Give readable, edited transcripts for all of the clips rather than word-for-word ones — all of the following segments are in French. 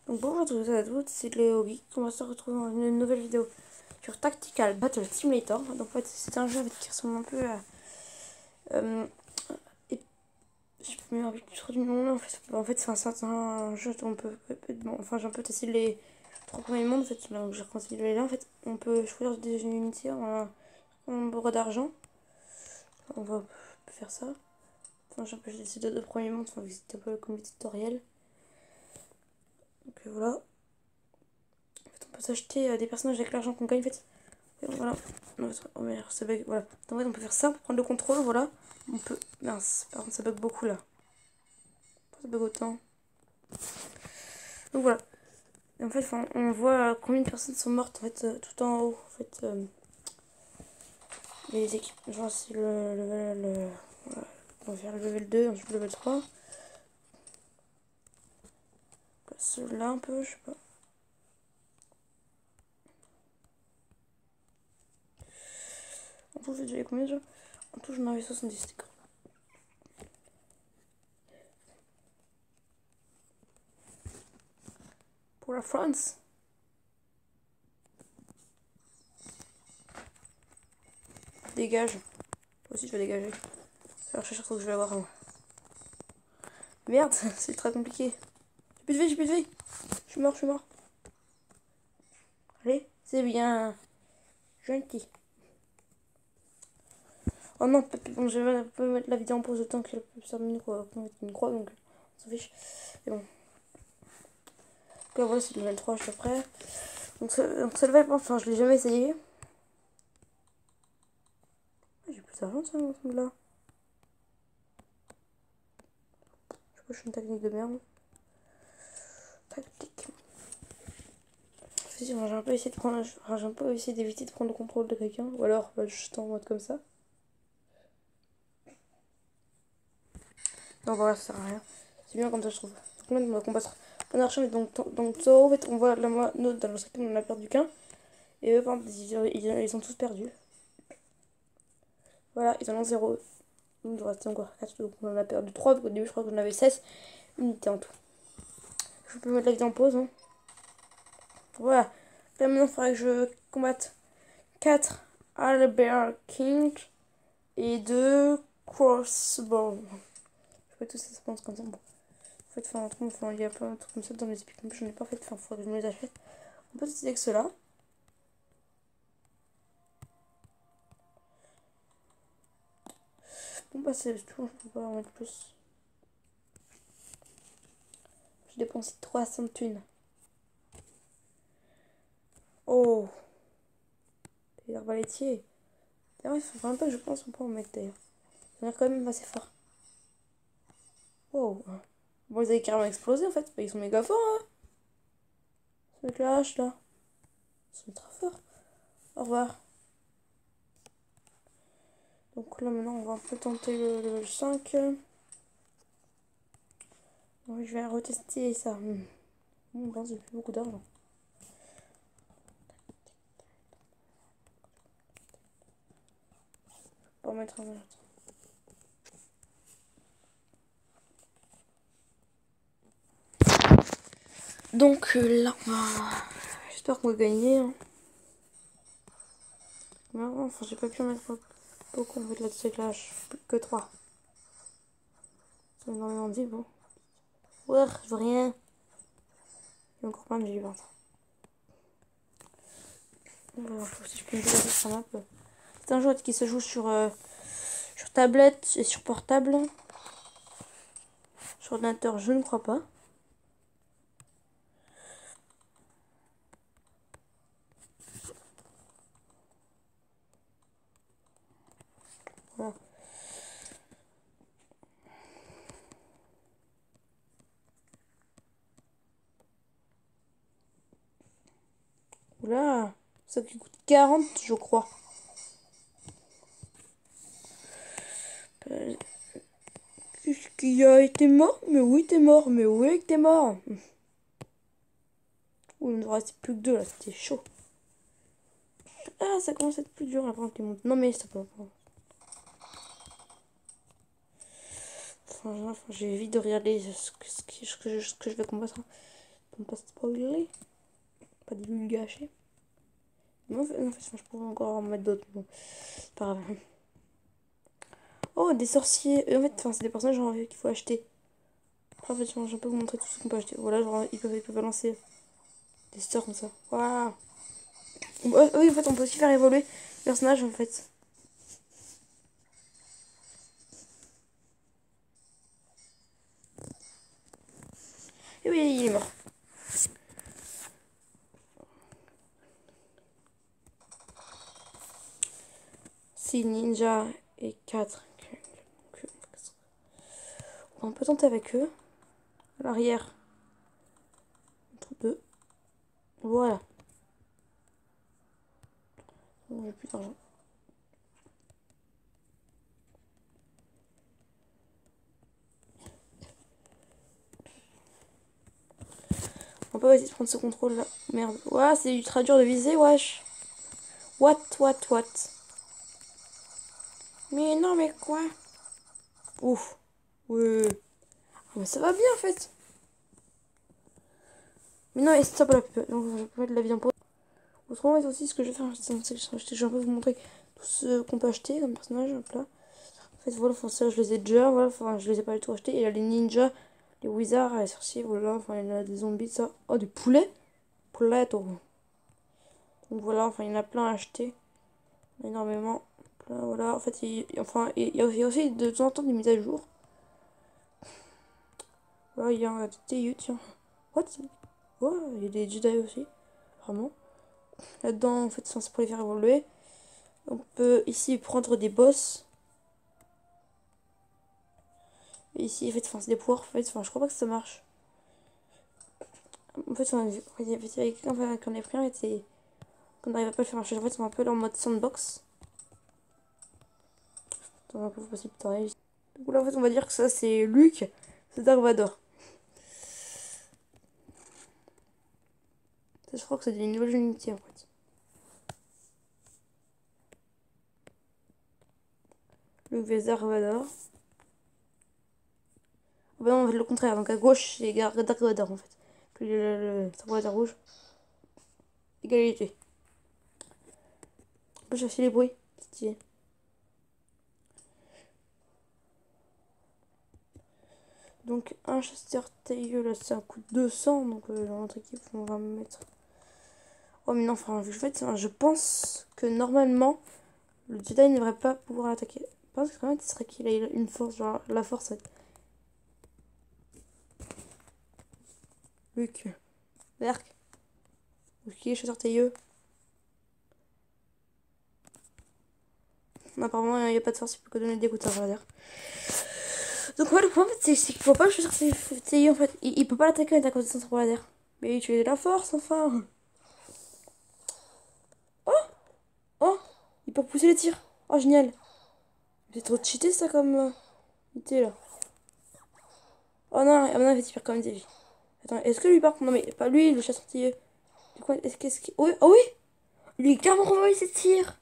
Donc bonjour à tous et à toutes, c'est Léo Geek. On va se retrouver dans une nouvelle vidéo sur Tactical Battle Simulator. Donc en fait c'est un jeu qui ressemble un peu à... et je me rappelle plus trop du nom. En fait c'est un jeu où on peut... Bon, enfin j'ai un peu testé les 3 premiers mondes en fait. Donc j'ai reconsidéré là en fait. On peut choisir des unités en nombre d'argent. On va faire ça. Enfin j'ai un peu testé les 2 premiers mondes, enfin c'était un peu comme le tutoriel. Donc voilà. On peut s'acheter des personnages avec l'argent qu'on gagne en fait. Et voilà. Oh merde, ça bug. Voilà. Donc, en fait, on peut faire ça pour prendre le contrôle. Voilà. On peut. Mince, par contre, ça bug beaucoup là. Pourquoi ça bug autant? Donc voilà. Et en fait, on voit combien de personnes sont mortes en fait, tout en haut. En fait, les équipes. Genre, c'est le level. Voilà. On va faire le level 2, ensuite le level 3. Celui-là un peu, je sais pas. En tout, j'ai déjà combien déjà? En tout, j'en avais 70 stickers. Pour la France. Dégage. Moi aussi, je vais dégager. Alors, je cherche ce que je vais avoir. Merde, c'est très compliqué. J'ai plus de vie, j'ai plus de vie. Je suis mort, je suis mort. Allez, c'est bien. Gentil. Oh non, bon, je vais mettre la vidéo en pause le temps qu'elle peut se terminer pour mettre une croix, donc on s'en fiche. C'est bon. Donc là, voilà, c'est le level 3, je suis prêt. Donc ce level, enfin, je l'ai jamais essayé. J'ai plus d'argent, ça, dans ce là. Je sais pas, je suis une technique de merde. Tactique. J'ai un peu essayé de prendre. J'ai un peu essayé d'éviter de prendre le contrôle de quelqu'un. Ou alors, bah, juste en mode comme ça. Non, voilà, ça sert à rien. C'est bien comme ça, je trouve. Donc là, on va combattre un archer, donc Zoro, en fait, on voit la note dans le secret, on en a perdu qu'un. Et eux, par exemple, ils sont tous perdus. Voilà, ils en ont 0. Il nous reste encore 4, donc on en a perdu 3. Donc au début, je crois qu'on avait 16 unités en tout. Je peux mettre la vidéo en pause. Hein. Voilà. Là, maintenant, il faudrait que je combatte 4 Albert King et 2 Crossbow. Je sais pas tout ça, ça pense comme ça. Bon. En fait, il y a plein de trucs comme ça dans les épiques. Je n'ai pas fait. Enfin, il faudrait que je me les achète. On peut tester que cela. Bon, bah, c'est tout. Je peux pas en mettre plus. J'ai dépensé 300 thunes. Oh! Les arbalétiers. D'ailleurs, il faut vraiment pas que je pense qu'on peut en mettre d'ailleurs. Ça a l'air quand même assez fort. Wow. Bon, ils avaient carrément explosé en fait. Ils sont méga forts, hein. Avec la hache là. Ils sont très forts. Au revoir. Donc là maintenant, on va un peu tenter le level 5. Oui, je vais retester ça. Bon, j'ai plus beaucoup d'argent. On va mettre un autre. Donc là, j'espère qu'on va gagner. Hein. Non, enfin, j'ai pas pu en mettre beaucoup en fait là-dessus avec la hache. Plus que 3. Ça m'a énormément dit, bon. Ouais, je veux rien. Il y a encore plein de vivants. On va voir si je peux me déplacer sur la map. C'est un jeu qui se joue sur tablette et sur portable. Sur ordinateur, je ne crois pas. Voilà. Oula, ça qui coûte 40, je crois. Qu'est-ce qu'il a été mort? Mais oui, t'es mort. Mais oui, t'es mort. Ouh, il ne nous restait plus que 2 là, c'était chaud. Ah, ça commence à être plus dur avant qu'il monte. Non, mais ça peut pas. Enfin, j'ai envie de regarder ce que je vais combattre. pour ne pas spoiler. Pas divulgacher. Non, en fait, je pourrais encore en mettre d'autres. Bon, c'est pas grave. Oh, des sorciers. En fait, c'est des personnages genre, qu'il faut acheter. Après, en fait, je vais pas vous montrer tout ce qu'on peut acheter. Voilà, genre, ils peuvent balancer des sorts comme ça. Waouh! Oui, en fait, on peut aussi faire évoluer le personnage, en fait. Et oui, il est mort. Si ninja et 4. On peut tenter avec eux. À l'arrière. Entre deux. Voilà. Bon, j'ai plus d'argent. On peut essayer de prendre ce contrôle là. Merde. Ouah, c'est ultra dur de viser, wesh. What? Mais non, mais quoi? Ouf. Ouais. Ah, mais ça va bien en fait. Mais non, et stop là. Donc, je peux mettre la vie en pause. Autrement, aussi, ce que je vais faire, c'est que je vais un peu vous montrer tout ce qu'on peut acheter comme personnage. Hop là. En fait, voilà, enfin, ça, je les ai déjà. Voilà, enfin, je les ai pas du tout achetés. Il y a les ninjas, les wizards, les sorciers, voilà. Enfin, il y en a des zombies, ça. Oh, des poulets. Pouletto. Donc voilà, enfin, il y en a plein à acheter. Énormément. Plein, voilà, en fait, il y a aussi de temps en temps des mises à jour. Voilà, il y a des TU, tiens. What? Oh, il y a des Jedi aussi. Vraiment. Là-dedans, en fait, c'est pour les faire évoluer. On peut ici prendre des boss. Et ici, en fait, c'est des pouvoirs. En fait, je crois pas que ça marche. En fait, il y avait quelqu'un qu'on a pris un et qu'on n'arrive pas à le faire marcher. En fait, c'est un peu en mode sandbox. Dans un peu possible pareil. Donc là, en fait, on va dire que ça, c'est Luke, c'est Dark Vador. Ça, je crois que c'est des nouvelles unités en fait. Luke vs Dark Vador. Ah bah non, on fait le contraire. Donc à gauche, c'est Dark Vador en fait. Puis le Dark Vador rouge. Égalité. On peut chercher les bruits. Stylé. Donc un chasseur tailleux là ça coûte 200. Donc dans notre équipe on va mettre. Oh mais non, enfin en fait je pense que normalement le Jedi ne devrait pas pouvoir attaquer. Je pense que quand même il serait qu'il a une force, genre la force. Luke. Berk. Ok, chasseur tailleux. Apparemment il n'y a pas de force, il peut que donner des coups de sabre laser. Donc ouais, le problème c'est qu'il faut pas le chasseur tailleux en fait. Il peut pas l'attaquer avec un coup de sabre laser. Mais il utilise la force enfin. Oh, il peut repousser les tirs. Oh génial. C'est trop cheaté ça comme unité là. Oh non, en fait il perd quand même des vies. Attends, est-ce que lui par contre... Non mais pas lui, le chasseur tailleux. Du coup, qu'est-ce qu'il... Oui, oh oui. Lui, il a carrément renvoyé ses tirs.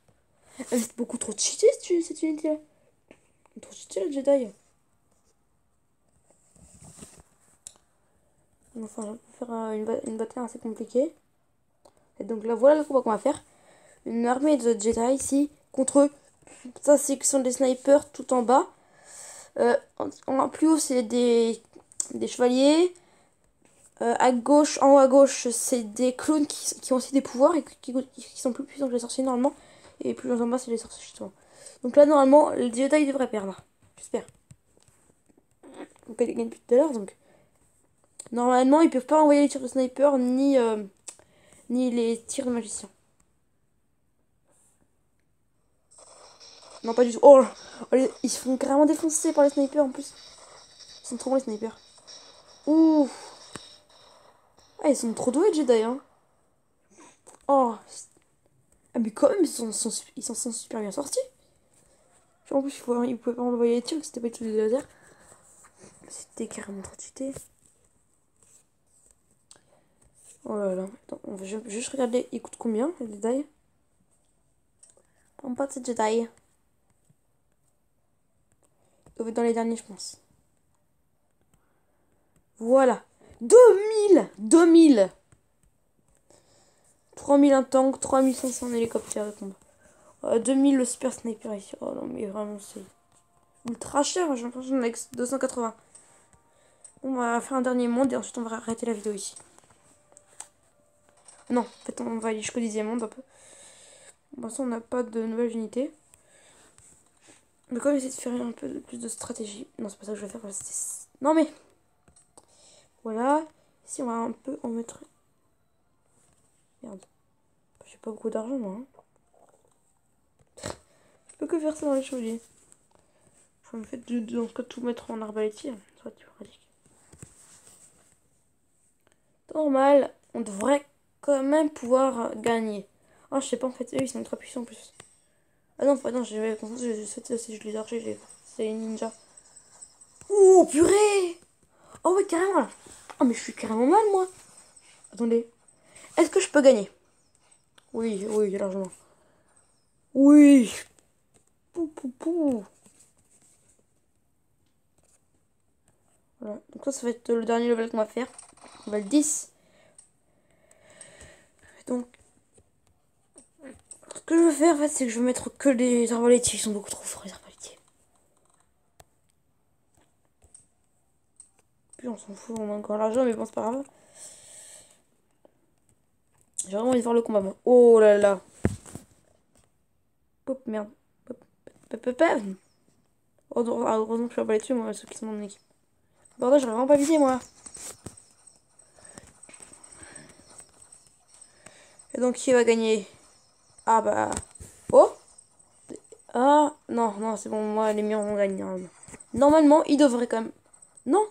Ah, c'est beaucoup trop cheaté cette unité là. Trop cheaté le Jedi. Enfin, on va faire une bataille assez compliquée. Et donc là, voilà le combat qu'on va faire. Une armée de Jedi ici contre... Ça, c'est que sont des snipers tout en bas. En plus haut, c'est des chevaliers. À gauche, en haut à gauche, c'est des clones qui ont aussi des pouvoirs et qui sont plus puissants que les sorciers normalement. Et plus en bas, c'est les sorciers justement. Donc là, normalement, le Jedi devrait perdre. J'espère. On peut les gagner depuis tout à l'heure, donc... Normalement, ils peuvent pas envoyer les tirs de sniper ni les tirs de magicien. Non, pas du tout. Oh, ils se font carrément défoncer par les snipers en plus. Ils sont trop bons les snipers. Ouh. Ah, ils sont trop doués, Jedi, hein. Oh. Ah, mais quand même, ils s'en sont super bien sortis. En plus, ils pouvaient pas envoyer les tirs, c'était pas du tout des lasers. C'était carrément trop cheaté. Oh là là. Attends, on va juste regarder, il coûte combien, les Jedi. On pas de Jedi. Il doit être dans les derniers, je pense. Voilà. 2000 3000 un tank, 3500 un hélicoptère de combat. 2000 le super sniper ici. Oh non, mais vraiment, c'est ultra cher. J'ai l'impression qu'on a 280. On va faire un dernier monde et ensuite on va arrêter la vidéo ici. Non, en fait, on va aller jusqu'au 10e monde un peu. Pour l'instant, on n'a pas de nouvelles unités. Mais quand même, essayer de faire un peu plus de stratégie. Non, c'est pas ça que je vais faire. Non, mais. Voilà. Ici, on va un peu en mettre. Merde. J'ai pas beaucoup d'argent, moi. Hein. Je peux que faire ça dans les chevaliers. Je vais en fait dans ce cas tout mettre en arbalétier. Ça va être pratique. Normal. On devrait quand même pouvoir gagner. Ah, je sais pas, en fait, eux, ils sont ultra puissants en plus. Ah non, non, je les archers, c'est les ninjas. Oh, purée! Oh, ouais, carrément là. Oh, mais je suis carrément mal, moi. Attendez. Est-ce que je peux gagner? Oui, oui, largement. Oui. Pou, pou, pou. Voilà. Donc ça va être le dernier level qu'on va faire. Level 10. Donc, ce que je veux faire, en fait, c'est que je veux mettre que des arbalétiers. Ils sont beaucoup trop forts, les arbalétiers. Puis on s'en fout, on a encore l'argent, mais bon, c'est pas grave. J'ai vraiment envie de voir le combat, moi. Oh là là. Pop, merde. Pop, pop, pop, pop. Oh, heureusement que je suis arbalétier, moi, ceux qui sont dans mon équipe. Bordel, j'aurais vraiment pas visé, moi. Et donc, qui va gagner? Ah bah... Oh. Ah, non, non, c'est bon, moi, les miens, on gagne, normalement. Normalement, ils devraient quand même... Non?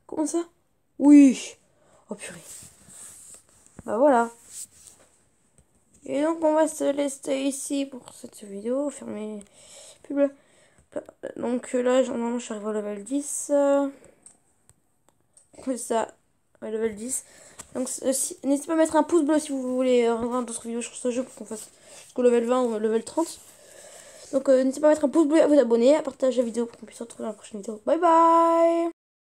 Comment ça? Oui. Oh, purée. Bah, voilà. Et donc, on va se laisser ici pour cette vidéo. Fermer... Pub. Donc, là, normalement, je suis arrivé au level 10. C'est ça. Ouais, level 10. Donc, n'hésitez pas à mettre un pouce bleu si vous voulez regarder d'autres vidéos sur ce jeu pour qu'on fasse jusqu'au level 20 ou level 30. Donc, n'hésitez pas à mettre un pouce bleu et à vous abonner, à partager la vidéo pour qu'on puisse se retrouver dans la prochaine vidéo. Bye bye!